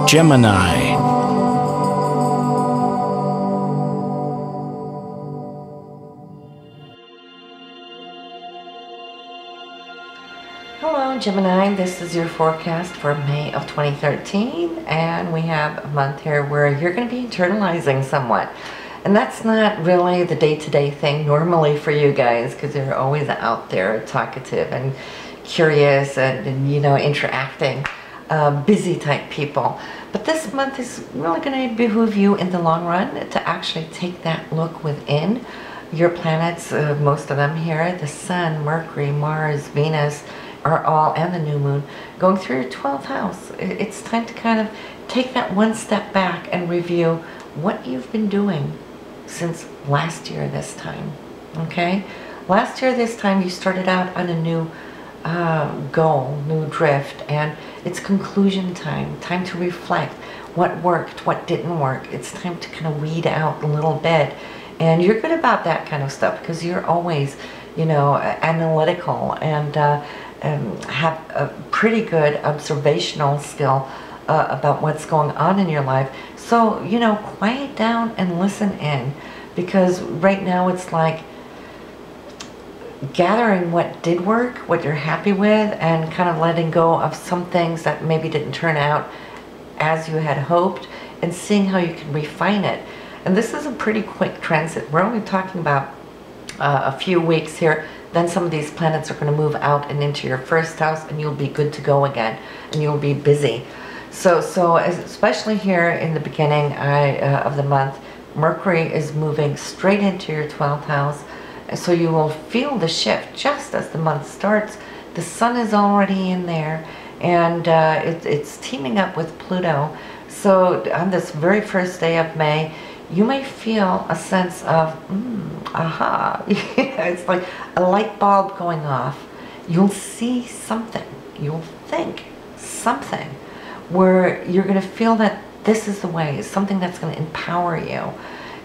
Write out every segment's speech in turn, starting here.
Gemini. Hello Gemini, this is your forecast for May of 2013, and we have a month here where you're going to be internalizing somewhat. And that's not really the day-to-day thing normally for you guys, because you're always out there talkative and curious and you know, interacting, busy type people. But this month is really going to behoove you in the long run to actually take that look within your planets, most of them here, the Sun, Mercury, Mars, Venus, are all, and the new moon, going through your 12th house. It's time to kind of take that one step back and review what you've been doing since last year this time, okay? Last year this time you started out on a new goal, new drift, and it's conclusion time, time to reflect what worked, what didn't work. It's time to kind of weed out a little bit, and you're good about that kind of stuff because you're always, you know, analytical and have a pretty good observational skill about what's going on in your life. So, you know, quiet down and listen in, because right now it's like gathering what did work, what you're happy with, and kind of letting go of some things that maybe didn't turn out as you had hoped, and seeing how you can refine it. And this is a pretty quick transit. We're only talking about a few weeks here. Then some of these planets are going to move out and into your first house, and you'll be good to go again, and you'll be busy. So especially here in the beginning of the month, Mercury is moving straight into your 12th house, so you will feel the shift just as the month starts. The Sun is already in there, and it's teaming up with Pluto. So on this very first day of May, you may feel a sense of, aha. It's like a light bulb going off. You'll see something. You'll think something where you're going to feel that this is the way, something that's going to empower you.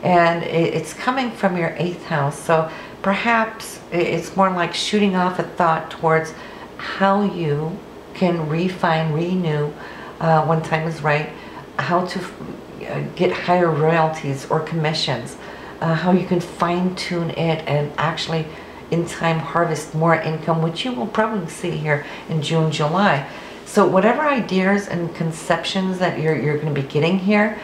And it's coming from your 8th house. So perhaps it's more like shooting off a thought towards how you can refine, renew, when time is right, how to get higher royalties or commissions, how you can fine-tune it and actually in time harvest more income, which you will probably see here in June, July. So whatever ideas and conceptions that you're going to be getting here,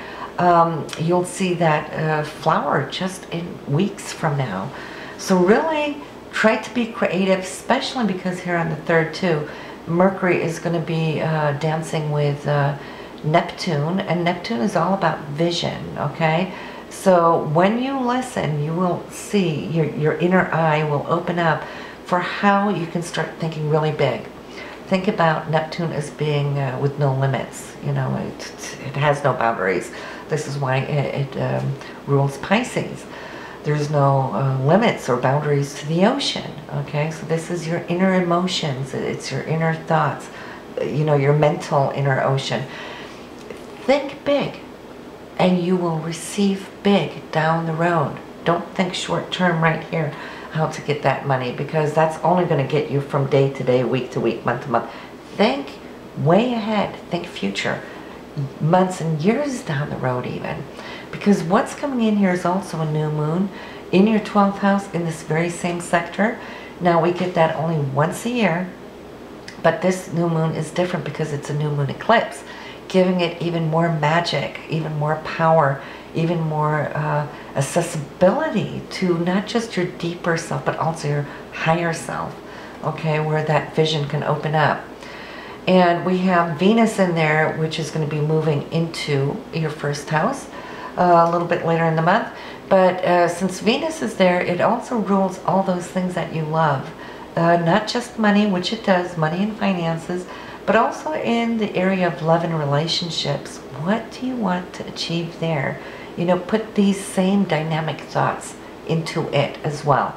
you'll see that flower just in weeks from now. So really try to be creative, especially because here on the 3rd too, Mercury is going to be dancing with Neptune, and Neptune is all about vision, okay? So when you listen, you will see, your inner eye will open up for how you can start thinking really big. Think about Neptune as being with no limits, you know, it has no boundaries. This is why it rules Pisces. There's no limits or boundaries to the ocean, okay? So this is your inner emotions, it's your inner thoughts, you know, your mental inner ocean. Think big, and you will receive big down the road. Don't think short term right here, how to get that money, because that's only going to get you from day to day, week to week, month to month. Think way ahead, think future, months and years down the road even. Because what's coming in here is also a new moon in your 12th house in this very same sector. Now we get that only once a year, but this new moon is different because it's a new moon eclipse, giving it even more magic, even more power, even more accessibility to not just your deeper self, but also your higher self, okay, where that vision can open up. And we have Venus in there, which is going to be moving into your first house a little bit later in the month. But since Venus is there, it also rules all those things that you love. Not just money, which it does, money and finances, but also in the area of love and relationships. What do you want to achieve there? You know, put these same dynamic thoughts into it as well.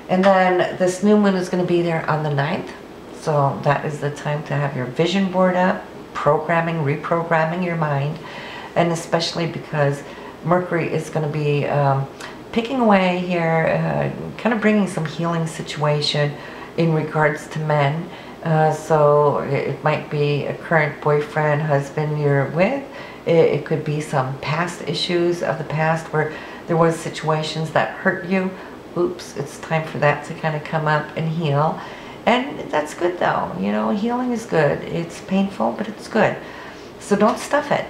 And then this new moon is going to be there on the 9th. So that is the time to have your vision board up, programming, reprogramming your mind. And especially because Mercury is going to be picking away here, kind of bringing some healing situation in regards to men, So it might be a current boyfriend, husband you're with. It could be some past issues of the past where there was situations that hurt you. Oops, it's time for that to kind of come up and heal. And that's good though, you know, healing is good. It's painful, but it's good. So don't stuff it.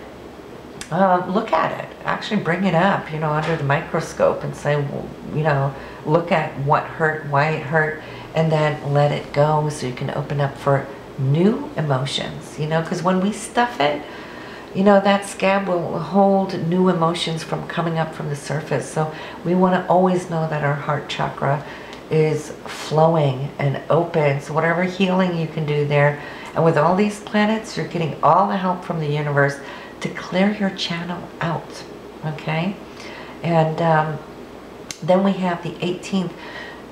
Look at it. Actually bring it up, you know, under the microscope and say, well, you know, look at what hurt, why it hurt, and then let it go so you can open up for new emotions, you know, because when we stuff it, you know, that scab will hold new emotions from coming up from the surface. So we want to always know that our heart chakra is flowing and open. So whatever healing you can do there, and with all these planets, you're getting all the help from the universe to clear your channel out, okay? And then we have the 18th.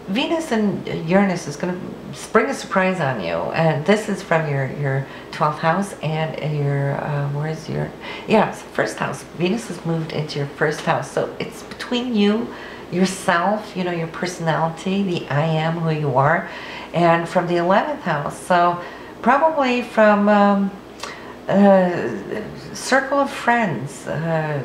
Venus and Uranus is going to spring a surprise on you, and this is from your 12th house and your where's your, yeah, it's first house. Venus has moved into your first house, so it's between you, yourself, you know, your personality, the I am, who you are, and from the 11th house. So probably from circle of friends,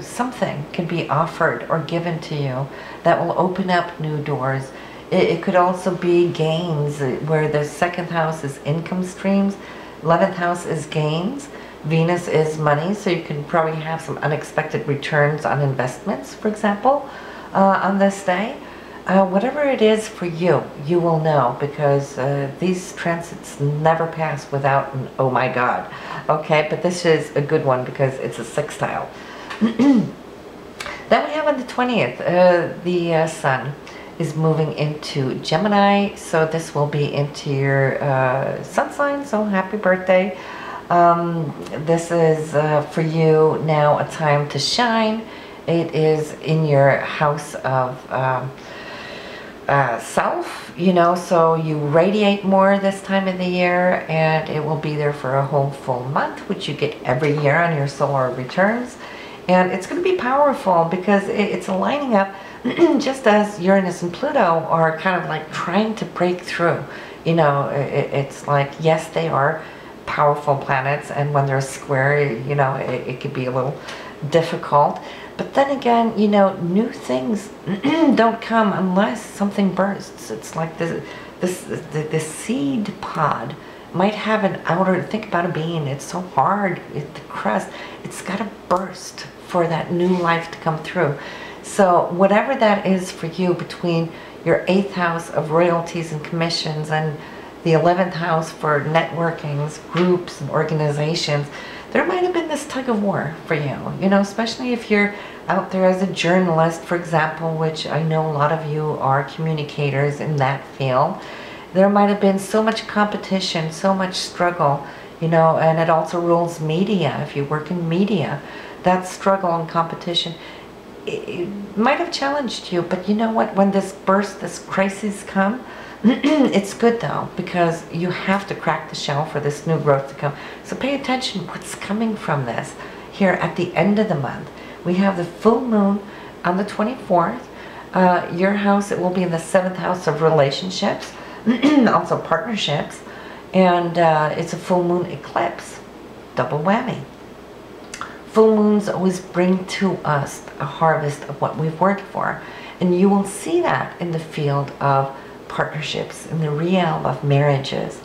something can be offered or given to you that will open up new doors. It could also be gains, where the second house is income streams, 11th house is gains, Venus is money, so you can probably have some unexpected returns on investments, for example, on this day. Whatever it is for you, you will know, because these transits never pass without an oh my god. Okay, but this is a good one because it's a sextile. Then we have on the 20th, the Sun is moving into Gemini, so this will be into your sun sign, so happy birthday. This is for you now a time to shine. It is in your house of self, you know, so you radiate more this time of the year, and it will be there for a whole full month, which you get every year on your solar returns. And it's going to be powerful because it's aligning up just as Uranus and Pluto are kind of like trying to break through. You know, it's like, yes, they are powerful planets, and when they're square, you know, it could be a little difficult. But then again, you know, new things don't come unless something bursts. It's like the seed pod might have an outer, think about a bean, it's so hard, the crust, it's got to burst for that new life to come through. So whatever that is for you, between your 8th house of royalties and commissions and the 11th house for networkings, groups and organizations, there might have been this tug of war for you, you know, especially if you're out there as a journalist, for example, which I know a lot of you are communicators in that field. There might have been so much competition, so much struggle, you know, and it also rules media. If you work in media, that struggle and competition, it might have challenged you, but you know what, when this burst, this crisis come, it's good though, because you have to crack the shell for this new growth to come. So pay attention what's coming from this. Here at the end of the month, we have the full moon on the 24th. Your house, it will be in the 7th house of relationships, also partnerships, and it's a full moon eclipse, double whammy. Full moons always bring to us a harvest of what we've worked for, and you will see that in the field of partnerships, in the realm of marriages.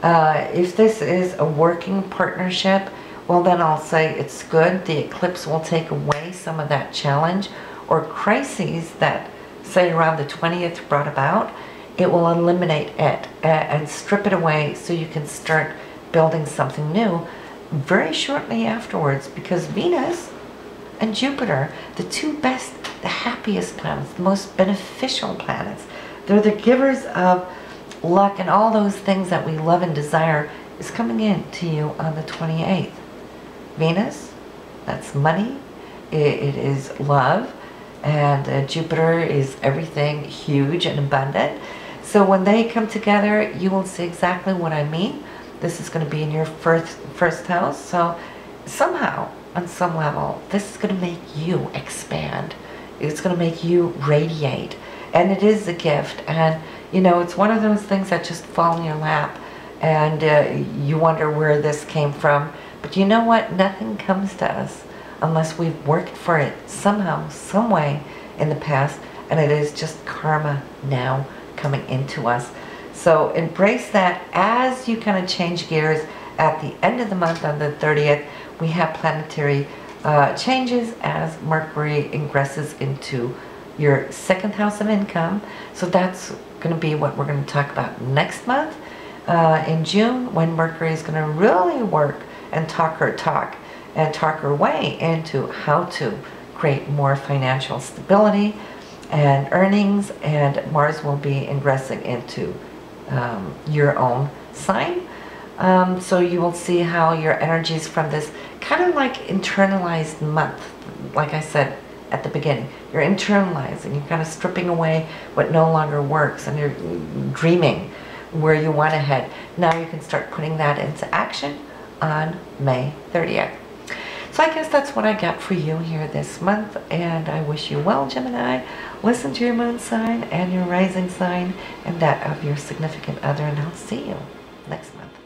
If this is a working partnership, well then I'll say it's good. The eclipse will take away some of that challenge or crises that, say, around the 20th brought about. It will eliminate it and strip it away so you can start building something new very shortly afterwards, because Venus and Jupiter, the two best, the happiest planets, the most beneficial planets, they're the givers of luck and all those things that we love and desire, is coming in to you on the 28th. Venus, that's money, it is love, and Jupiter is everything huge and abundant. So when they come together, you will see exactly what I mean. This is going to be in your first house, so somehow, on some level, this is going to make you expand. It's going to make you radiate, and it is a gift. And you know, it's one of those things that just fall in your lap. and you wonder where this came from. But you know what? Nothing comes to us unless we've worked for it somehow, some way in the past, and it is just karma now coming into us. So embrace that as you kind of change gears. At the end of the month on the 30th, we have planetary changes as Mercury ingresses into your second house of income. So that's going to be what we're going to talk about next month in June, when Mercury is going to really work and talk her talk and talk her way into how to create more financial stability and earnings. And Mars will be ingressing into your own sign. So you will see how your energies from this kind of like internalized month, like I said at the beginning, you're internalizing, you're kind of stripping away what no longer works, and you're dreaming where you want to head. Now you can start putting that into action on May 30th. So I guess that's what I got for you here this month, and I wish you well, Gemini. Listen to your moon sign and your rising sign and that of your significant other, and I'll see you next month.